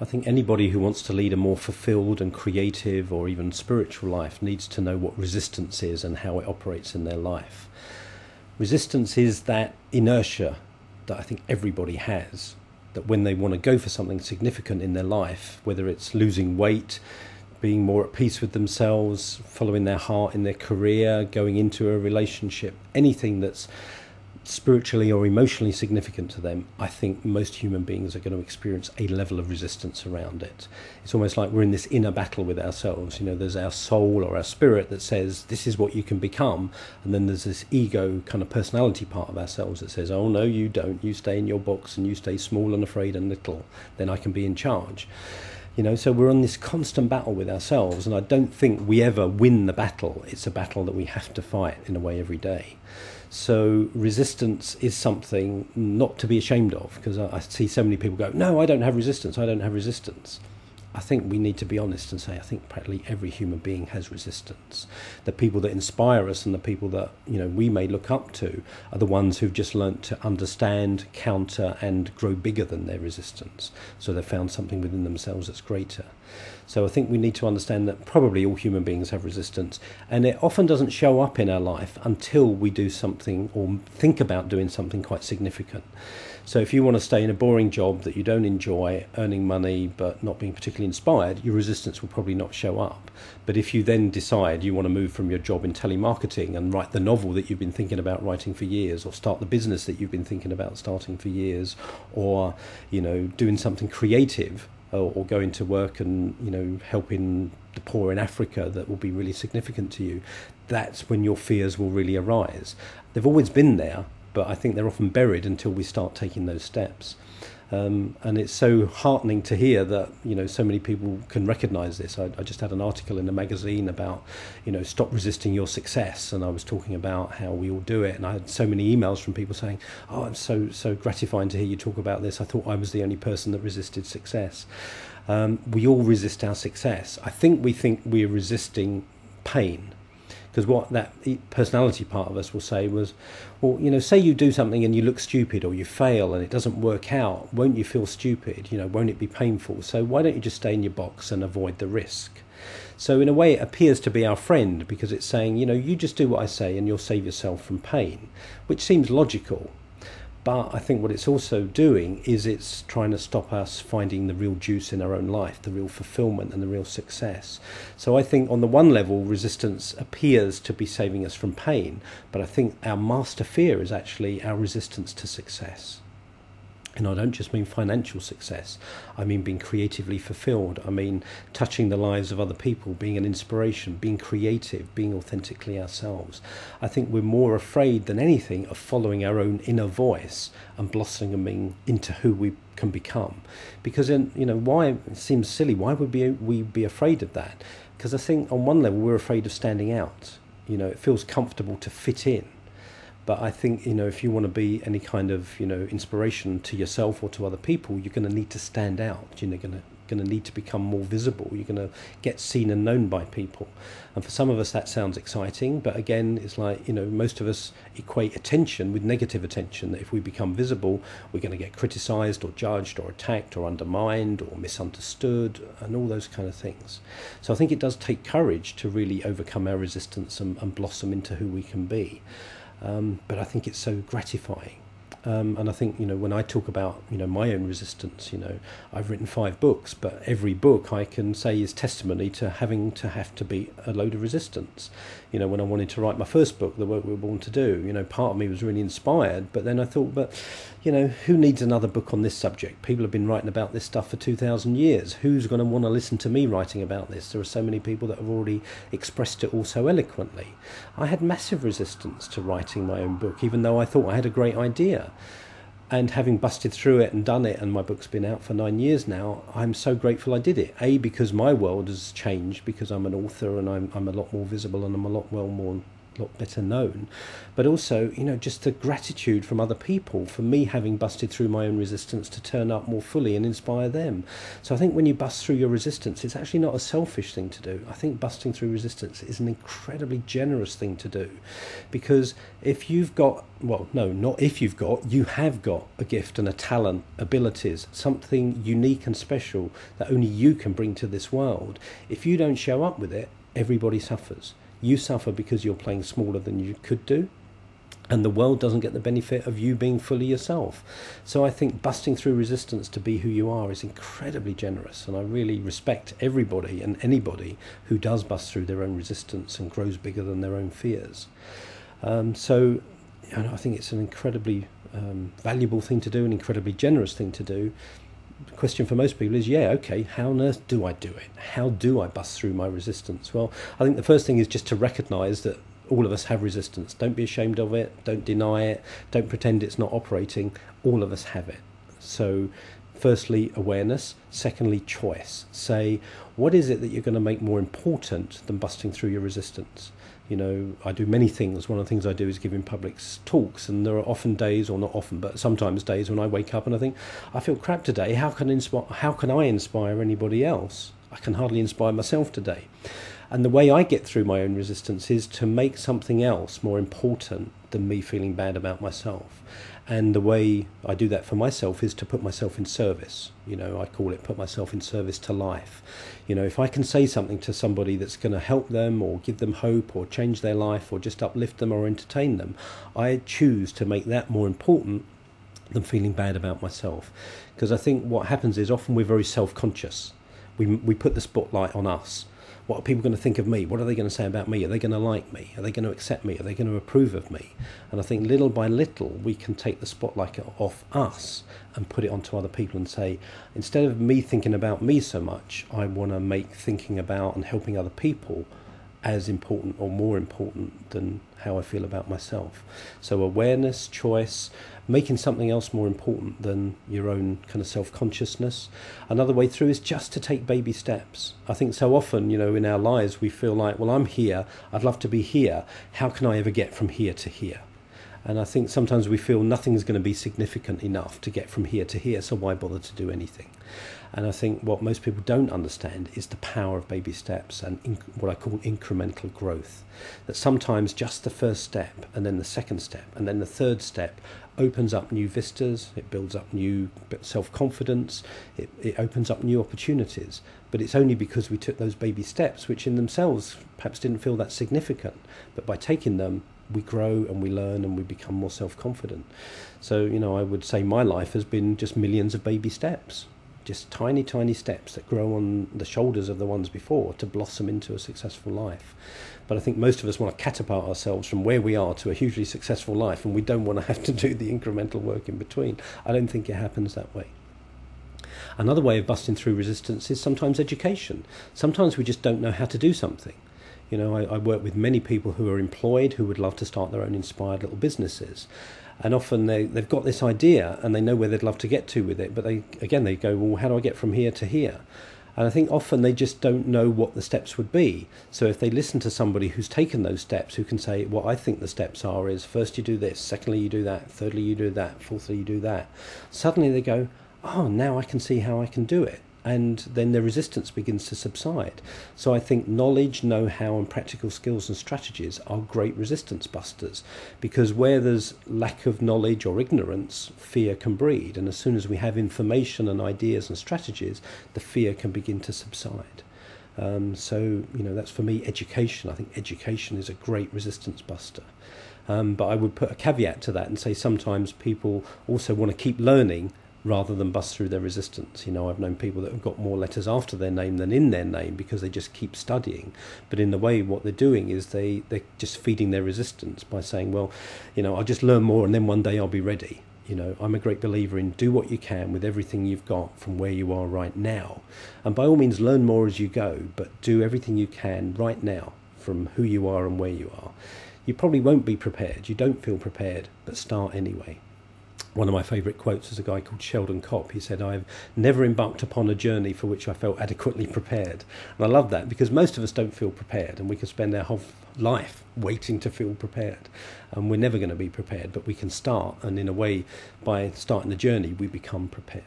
I think anybody who wants to lead a more fulfilled and creative or even spiritual life needs to know what resistance is and how it operates in their life. Resistance is that inertia that I think everybody has, that when they want to go for something significant in their life, whether it's losing weight, being more at peace with themselves, following their heart in their career, going into a relationship, anything that's spiritually or emotionally significant to them, I think most human beings are going to experience a level of resistance around it. It's almost like we're in this inner battle with ourselves. You know, there's our soul or our spirit that says, this is what you can become. And then there's this ego kind of personality part of ourselves that says, oh, no, you don't. You stay in your box and you stay small and afraid and little. Then I can be in charge. You know, so we're on this constant battle with ourselves. And I don't think we ever win the battle. It's a battle that we have to fight in a way every day. So resistance is something not to be ashamed of, because I see so many people go, no, I don't have resistance, I don't have resistance. I think we need to be honest and say, I think practically every human being has resistance. The people that inspire us and the people that, you know, we may look up to are the ones who've just learnt to understand, counter and grow bigger than their resistance. So they've found something within themselves that's greater. So I think we need to understand that probably all human beings have resistance, and it often doesn't show up in our life until we do something or think about doing something quite significant. So if you want to stay in a boring job that you don't enjoy, earning money but not being particularly inspired, your resistance will probably not show up. But if you then decide you want to move from your job in telemarketing and write the novel that you've been thinking about writing for years, or start the business that you've been thinking about starting for years, or, you know, doing something creative, or going to work and, you know, helping the poor in Africa, that will be really significant to you, that's when your fears will really arise. They've always been there, but I think they're often buried until we start taking those steps. And it's so heartening to hear that, you know, so many people can recognise this. I just had an article in a magazine about, you know, stop resisting your success, and I was talking about how we all do it, and I had so many emails from people saying, oh, it's so gratifying to hear you talk about this. I thought I was the only person that resisted success. We all resist our success. I think we're resisting pain. Because what that personality part of us will say was, well, you know, say you do something and you look stupid, or you fail and it doesn't work out, won't you feel stupid? You know, won't it be painful? So why don't you just stay in your box and avoid the risk? So in a way it appears to be our friend, because it's saying, you know, you just do what I say and you'll save yourself from pain, which seems logical. But I think what it's also doing is it's trying to stop us finding the real juice in our own life, the real fulfillment and the real success. So I think on the one level, resistance appears to be saving us from pain, but I think our master fear is actually our resistance to success. And I don't just mean financial success. I mean being creatively fulfilled. I mean touching the lives of other people, being an inspiration, being creative, being authentically ourselves. I think we're more afraid than anything of following our own inner voice and blossoming into who we can become. Because, you know, why, it seems silly, why would we be afraid of that? Because I think on one level we're afraid of standing out. You know, it feels comfortable to fit in. But I think, you know, if you want to be any kind of, you know, inspiration to yourself or to other people, you're going to need to stand out. You're going to need to become more visible. You're going to get seen and known by people. And for some of us, that sounds exciting. But again, it's like, you know, most of us equate attention with negative attention. That if we become visible, we're going to get criticised or judged or attacked or undermined or misunderstood and all those kind of things. So I think it does take courage to really overcome our resistance and blossom into who we can be. But I think it's so gratifying. And I think, you know, when I talk about, you know, my own resistance, you know, I've written 5 books, but every book I can say is testimony to having to have to beat a load of resistance. You know, when I wanted to write my first book, The Work We Were Born to Do, you know, part of me was really inspired, but then I thought, but, you know, who needs another book on this subject? People have been writing about this stuff for 2,000 years. Who's going to want to listen to me writing about this? There are so many people that have already expressed it all so eloquently. I had massive resistance to writing my own book, even though I thought I had a great idea. And having busted through it and done it, and my book's been out for 9 years now, I'm so grateful I did it. A, because my world has changed, because I'm an author and I'm a lot more visible and I'm a lot more lot better known. But also, you know, just the gratitude from other people for me having busted through my own resistance to turn up more fully and inspire them. So I think when you bust through your resistance, it's actually not a selfish thing to do. I think busting through resistance is an incredibly generous thing to do, because if you've got, well, no, not if you've got, you have got a gift and a talent, abilities, something unique and special that only you can bring to this world. If you don't show up with it, everybody suffers. You suffer because you're playing smaller than you could do, and the world doesn't get the benefit of you being fully yourself. So I think busting through resistance to be who you are is incredibly generous, and I really respect everybody and anybody who does bust through their own resistance and grows bigger than their own fears. So you know, I think it's an incredibly valuable thing to do, an incredibly generous thing to do. The question for most people is, yeah, okay, how on earth do I do it? How do I bust through my resistance? Well, I think the first thing is just to recognise that all of us have resistance. Don't be ashamed of it. Don't deny it. Don't pretend it's not operating. All of us have it. So firstly, awareness. Secondly, choice. Say, what is it that you're going to make more important than busting through your resistance? You know, I do many things. One of the things I do is giving public talks, and there are often days, or not often, but sometimes days when I wake up and I think, I feel crap today. How can I inspire anybody else? I can hardly inspire myself today. And the way I get through my own resistance is to make something else more important than me feeling bad about myself. And the way I do that for myself is to put myself in service. You know, I call it put myself in service to life. You know, if I can say something to somebody that's going to help them or give them hope or change their life or just uplift them or entertain them, I choose to make that more important than feeling bad about myself. Because I think what happens is often we're very self-conscious. We put the spotlight on us. What are people going to think of me? What are they going to say about me? Are they going to like me? Are they going to accept me? Are they going to approve of me? And I think little by little we can take the spotlight off us and put it onto other people and say, instead of me thinking about me so much, I want to make thinking about and helping other people as important or more important than how I feel about myself. So awareness, choice, making something else more important than your own kind of self-consciousness. Another way through is just to take baby steps. I think so often, you know, in our lives we feel like, well, I'm here, I'd love to be here, how can I ever get from here to here? And I think sometimes we feel nothing's going to be significant enough to get from here to here, so why bother to do anything? And I think what most people don't understand is the power of baby steps and what I call incremental growth. That sometimes just the first step and then the second step and then the third step opens up new vistas, it builds up new self-confidence, it opens up new opportunities. But it's only because we took those baby steps, which in themselves perhaps didn't feel that significant. But by taking them, we grow and we learn and we become more self-confident. So, you know, I would say my life has been just millions of baby steps. Just tiny, tiny steps that grow on the shoulders of the ones before to blossom into a successful life. But I think most of us want to catapult ourselves from where we are to a hugely successful life, and we don't want to have to do the incremental work in between. I don't think it happens that way. Another way of busting through resistance is sometimes education. Sometimes we just don't know how to do something. You know, I work with many people who are employed who would love to start their own inspired little businesses. And often they've got this idea and they know where they'd love to get to with it, but they go, well, how do I get from here to here? And I think often they just don't know what the steps would be. So if they listen to somebody who's taken those steps, who can say, what I think the steps are is, first you do this, secondly you do that, thirdly you do that, fourthly you do that, suddenly they go, oh, now I can see how I can do it. And then the resistance begins to subside. So I think knowledge, know-how and practical skills and strategies are great resistance busters, because where there's lack of knowledge or ignorance, fear can breed. And as soon as we have information and ideas and strategies, the fear can begin to subside. So, you know, that's for me education. I think education is a great resistance buster. But I would put a caveat to that and say sometimes people also want to keep learning rather than bust through their resistance. You know, I've known people that have got more letters after their name than in their name because they just keep studying. But in the way, what they're doing is they're just feeding their resistance by saying, well, you know, I'll just learn more and then one day I'll be ready. You know, I'm a great believer in do what you can with everything you've got from where you are right now. And by all means, learn more as you go, but do everything you can right now from who you are and where you are. You probably won't be prepared. You don't feel prepared, but start anyway. One of my favourite quotes is a guy called Sheldon Kopp. He said, "I've never embarked upon a journey for which I felt adequately prepared." And I love that, because most of us don't feel prepared, and we can spend our whole life waiting to feel prepared. And we're never going to be prepared, but we can start, and in a way, by starting the journey, we become prepared.